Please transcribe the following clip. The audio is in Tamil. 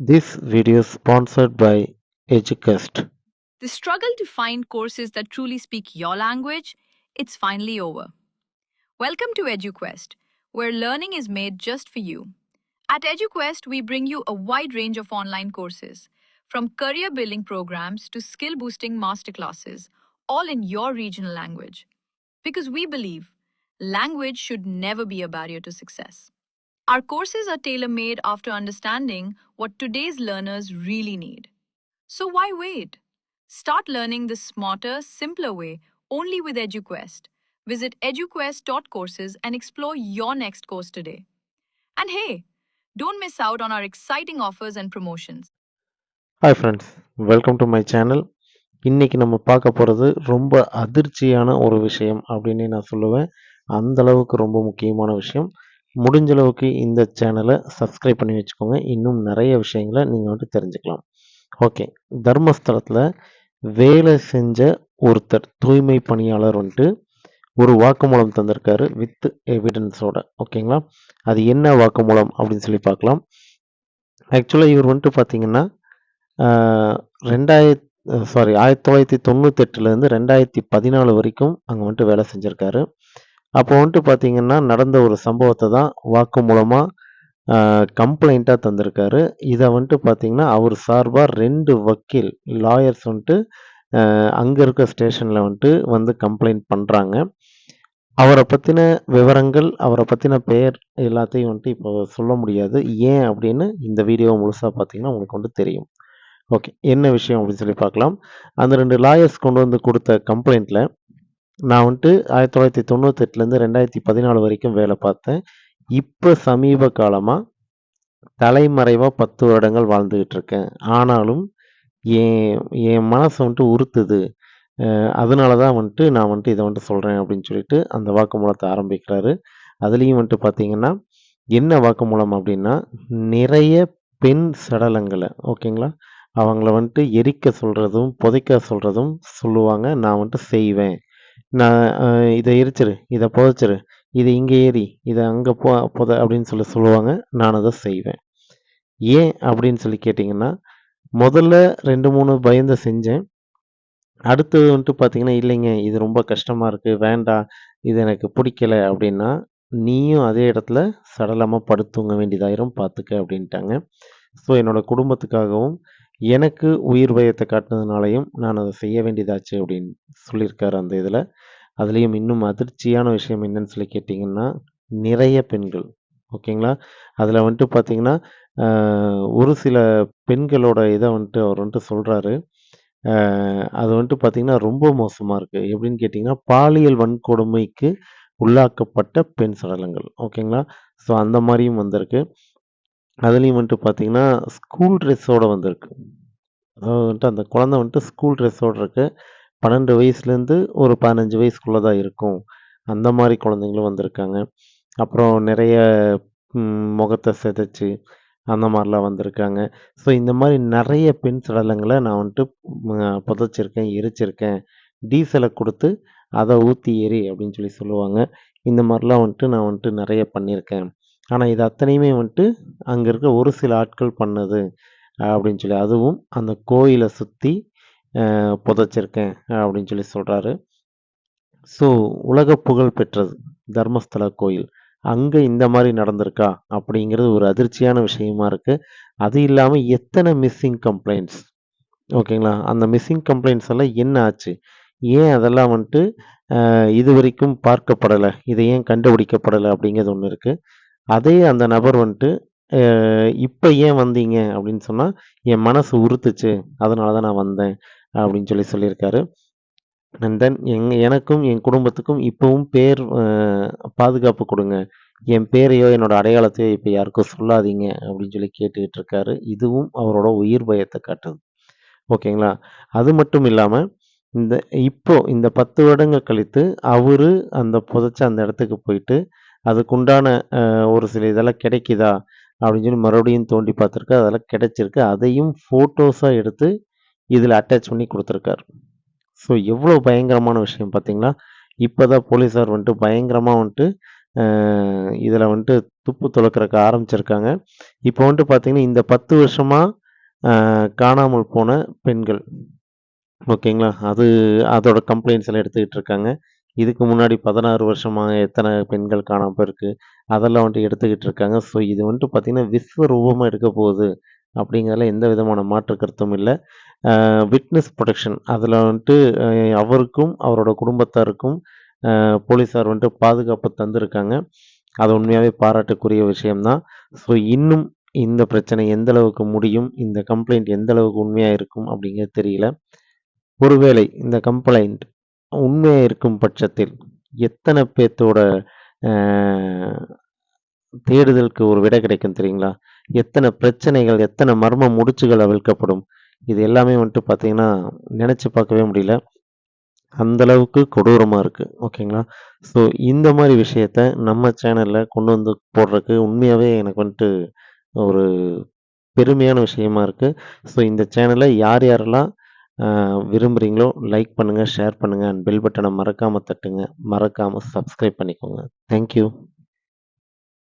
This video is sponsored by Educast. The struggle to find courses that truly speak your language, it's finally over. Welcome to EduQuest, where learning is made just for you. At EduQuest, we bring you a wide range of online courses, from career building programs to skill boosting masterclasses, all in your regional language. Because we believe language should never be a barrier to success. Our courses are tailor made after understanding what today's learners really need. So why wait? Start learning the smarter, simpler way only with EduQuest. Visit eduquest.courses and explore your next course today. And hey, don't miss out on our exciting offers and promotions. Hi friends, welcome to my channel. இன்னைக்கு நம்ம பார்க்க போகிறது ரொம்ப அதிர்ச்சியான ஒரு விஷயம் அப்படின்னு நான் சொல்லுவேன். அந்த அளவுக்கு ரொம்ப முக்கியமான விஷயம். முடிஞ்ச அளவுக்கு இந்த சேனலை சப்ஸ்கிரைப் பண்ணி வச்சுக்கோங்க. இன்னும் நிறைய விஷயங்களை நீங்கள் வந்துட்டு தெரிஞ்சுக்கலாம். ஓகே, தர்மஸ்தலத்தில் வேலை செஞ்ச ஒருத்தர் தூய்மை பணியாளர் வந்துட்டு ஒரு வாக்குமூலம் தந்திருக்காரு வித் எவிடன்ஸோட. ஓகேங்களா, அது என்ன வாக்குமூலம் அப்படின்னு சொல்லி பார்க்கலாம். ஆக்சுவலாக இவர் வந்துட்டு பார்த்தீங்கன்னா 1998லேருந்து 2014 வரைக்கும் அங்கே வந்துட்டு வேலை செஞ்சுருக்காரு. அப்போ வந்துட்டு பார்த்தீங்கன்னா நடந்த ஒரு சம்பவத்தை தான் வாக்குமூலமாக கம்ப்ளைண்ட்டாக தந்திருக்காரு. இதை வந்துட்டு பார்த்தீங்கன்னா அவர் சார்பாக 2 வக்கீல் லாயர்ஸ் வந்துட்டு அங்கே இருக்க ஸ்டேஷனில் வந்துட்டு வந்து கம்ப்ளைண்ட் பண்ணுறாங்க. அவரை பற்றின விவரங்கள், அவரை பற்றின பெயர் எல்லாத்தையும் வந்துட்டு இப்போ சொல்ல முடியாது. ஏன் அப்படின்னு இந்த வீடியோவை முழுசாக பார்த்தீங்கன்னா உங்களுக்கு வந்து தெரியும். ஓகே, என்ன விஷயம் அப்படின்னு சொல்லி பார்க்கலாம். அந்த 2 லாயர்ஸ் கொண்டு வந்து கொடுத்த கம்ப்ளைண்ட்டில் நான் வந்துட்டு 1998லேருந்து 2014 வரைக்கும் வேலை பார்த்தேன். இப்போ சமீப காலமாக தலைமறைவாக 10 வருடங்கள் வாழ்ந்துக்கிட்டு இருக்கேன். ஆனாலும் என் என் மனசை வந்துட்டு உறுத்துது. அதனால தான் வந்துட்டு நான் வந்துட்டு இதை வந்துட்டு சொல்கிறேன் அப்படின்னு சொல்லிட்டு அந்த வாக்குமூலத்தை ஆரம்பிக்கிறாரு. அதுலேயும் வந்துட்டு பார்த்தீங்கன்னா என்ன வாக்குமூலம் அப்படின்னா, நிறைய பெண் சடலங்களை, ஓகேங்களா, அவங்கள வந்துட்டு எரிக்க சொல்கிறதும் புதைக்க சொல்கிறதும் சொல்லுவாங்க. நான் வந்துட்டு செய்வேன். நான் இதை எரிச்சிரு, இதை புதைச்சிரு, இதை இங்கே ஏறி இதை அங்கே புதை அப்படின்னு சொல்லி சொல்லுவாங்க. நான் அதை செய்வேன். ஏன் அப்படின்னு சொல்லி கேட்டிங்கன்னா, முதல்ல 2, 3 பயந்து செஞ்சேன். அடுத்தது வந்துட்டு பார்த்தீங்கன்னா, இல்லைங்க இது ரொம்ப கஷ்டமா இருக்கு, வேண்டாம், இது எனக்கு பிடிக்கல அப்படின்னா, நீயும் அதே இடத்துல சடலமா படுத்து தூங்க வேண்டியதாயிரும் பார்த்துக்க அப்படின்ட்டாங்க. ஸோ என்னோட குடும்பத்துக்காகவும், எனக்கு உயிர் பயத்தை காட்டுனதுனாலயும் நான் அதை செய்ய வேண்டியதாச்சு அப்படின்னு சொல்லியிருக்காரு அந்த இதில. அதுலேயும் இன்னும் அதிர்ச்சியான விஷயம் என்னன்னு சொல்லி கேட்டிங்கன்னா, நிறைய பெண்கள், ஓகேங்களா. அதில் வந்துட்டு பார்த்தீங்கன்னா, ஒரு சில பெண்களோட இதை வந்துட்டு அவர் வந்துட்டு சொல்கிறாரு. அது வந்துட்டு பார்த்தீங்கன்னா, ரொம்ப மோசமா இருக்கு. எப்படின்னு கேட்டிங்கன்னா, பாலியல் வன்கொடுமைக்கு உள்ளாக்கப்பட்ட பெண் சடலங்கள். ஓகேங்களா. ஸோ அந்த மாரியும் வந்திருக்கு. அதுலயும் வந்துட்டு பார்த்தீங்கன்னா, ஸ்கூல் ட்ரெஸ்ஸோட வந்திருக்கு. அதாவது வந்துட்டு அந்த குழந்தை வந்துட்டு ஸ்கூல் ட்ரெஸ்ஸோட இருக்கு. 12 வயசுலேருந்து ஒரு 15 வயசுக்குள்ள தான் இருக்கும். அந்த மாரி குழந்தைங்களும் வந்திருக்காங்க. அப்புறம் நெறைய முகத்த சிதைச்சு அந்த மாரிலாம் வந்திருக்காங்க. ஸோ இந்த மாரி நெறைய பெண் சடலங்கள நான் வந்துட்டு புதைச்சிருக்கேன், எரிச்சிருக்கேன். டீசல குடுத்து அத ஊத்தி எரி அப்படின்னு சொல்லி சொல்லுவாங்க. இந்த மாரிலாம் வந்துட்டு நான் வந்துட்டு நெறைய பண்ணியிருக்கேன். ஆனா இது அத்தனையுமே வந்துட்டு அங்க இருக்க ஒரு சில ஆட்கள் பண்ணது அப்படின்னு சொல்லி, அதுவும் அந்த கோயில சுத்தி புதைச்சிருக்கேன் அப்படின்னு சொல்லி சொல்றாரு. ஸோ உலக புகழ் பெற்றது தர்மஸ்தல கோயில். அங்க இந்த மாரி நடந்திருக்கா? அப்படிங்கிறது ஒரு அதிர்ச்சியான விஷயமா இருக்கு. அது இல்லாம எத்தன மிஸ்ஸிங் கம்ப்ளைண்ட்ஸ், ஓகேங்களா? அந்த மிஸ்ஸிங் கம்ப்ளைண்ட்ஸ் எல்லாம் என்ன ஆச்சு? ஏன் அதெல்லாம் வந்துட்டு இதுவரைக்கும் பார்க்கப்படல? இத ஏன் கண்டுபிடிக்கப்படல? அப்படிங்கிறது ஒண்ணு இருக்கு. அதே அந்த நபர் வந்துட்டு, அ "இப்ப ஏன் வந்தீங்க?" அப்படின்னு சொன்னா, "என் மனசு உறுத்துச்சு. அதனால தான் நான் வந்தேன்." அப்படின்னு சொல்லி சொல்லியிருக்காரு. அண்ட் தென் எனக்கும் என் குடும்பத்துக்கும் இப்பவும் பாதுகாப்பு குடுங்க. என் பேரையோ, என்னோட அடையாளத்தையோ இப்ப யாருக்கும் சொல்லாதீங்க அப்படின்னு சொல்லி கேட்டுக்கிட்டு இருக்காரு. இதுவும் அவரோட உயிர் பயத்த காட்டுது. ஓகேங்களா? அது மட்டும் இல்லாம, இந்த இந்த 10 வருடங்கள் கழித்து அவரு அந்த புதைச்ச அந்த இடத்துக்கு போயிட்டு, அதுக்குண்டான ஒரு சில இதெல்லாம் கிடைக்குதா? அப்படின்னு சொல்லி மறுபடியும் தோண்டி பார்த்துருக்காரு. அதெல்லாம் கிடைச்சிருக்கு. அதையும் ஃபோட்டோஸா எடுத்து இதில அட்டாச் பண்ணி குடுத்துருக்காரு. ஸோ எவ்வளோ பயங்கரமான விஷயம் பார்த்தீங்களா? இப்ப தான் போலீஸார் வந்துட்டு பயங்கரமா வந்துட்டு, இதில வந்துட்டு துப்பு துலக்கறக்கு ஆரம்பிச்சிருக்காங்க. இப்போ வந்துட்டு பார்த்தீங்கன்னா, இந்த 10 வருஷமா காணாமல் போன பெண்கள் ஓகேங்களா? அதோட கம்ப்ளைண்ட்ஸ் எல்லாம் எடுத்துக்கிட்டு இருக்காங்க. இதுக்கு முன்னாடி 16 வருஷமா எத்தன பெண்கள் காணாம போயிருக்கு, அதெல்லாம் வந்துட்டு எடுத்துக்கிட்டு இருக்காங்க. ஸோ இது வந்துட்டு பார்த்தீங்கன்னா, விஸ்வரூபமா எடுக்க போகுது அப்படிங்கிறதுல எந்த விதமான மாற்று கருத்தும் இல்ல. விட்னஸ் புரொடெக்ஷன் அதில வந்துட்டு அ அவருக்கும், அவரோட குடும்பத்தாருக்கும் போலீஸார் வந்துட்டு பாதுகாப்பு தந்திருக்காங்க. அது உண்மையாவே பாராட்டுக்குரிய விஷயம் தான். ஸோ இன்னும் இந்த பிரச்சனை எந்த அளவுக்கு முடியும், இந்த கம்ப்ளைண்ட் எந்த அளவுக்கு உண்மையா இருக்கும் அப்படிங்கிறது தெரியல. ஒருவேளை இந்த கம்ப்ளைண்ட் உண்மையா இருக்கும் பட்சத்தில், எத்தன பேத்தோட அ தேடுதலுக்கு ஒரு விடை கிடைக்கும் தெரியுங்களா? எத்தன பிரச்சனைகள், எத்தன மர்ம முடிச்சுகள் அவிழ்க்கப்படும். இது எல்லாமே வந்துட்டு பார்த்தீங்கன்னா, நெனச்சு பார்க்கவே முடியல. அந்த அளவுக்கு கொடூரமா இருக்கு. ஓகேங்களா? ஸோ இந்த மாரி விஷயத்த நம்ம சேனல்ல கொண்டு வந்து போடுறக்கு உண்மையாவே எனக்கு வந்துட்டு ஒரு பெருமையான விஷயமா இருக்கு. ஸோ இந்த சேனல யார் யாரெல்லாம் அ விரும்புறீங்களோ லைக் பண்ணுங்க, ஷேர் பண்ணுங்க அண்ட் பெல் பட்டன மறக்காம தட்டுங்க. மறக்காம சப்ஸ்கிரைப் பண்ணிக்கோங்க. Thank you.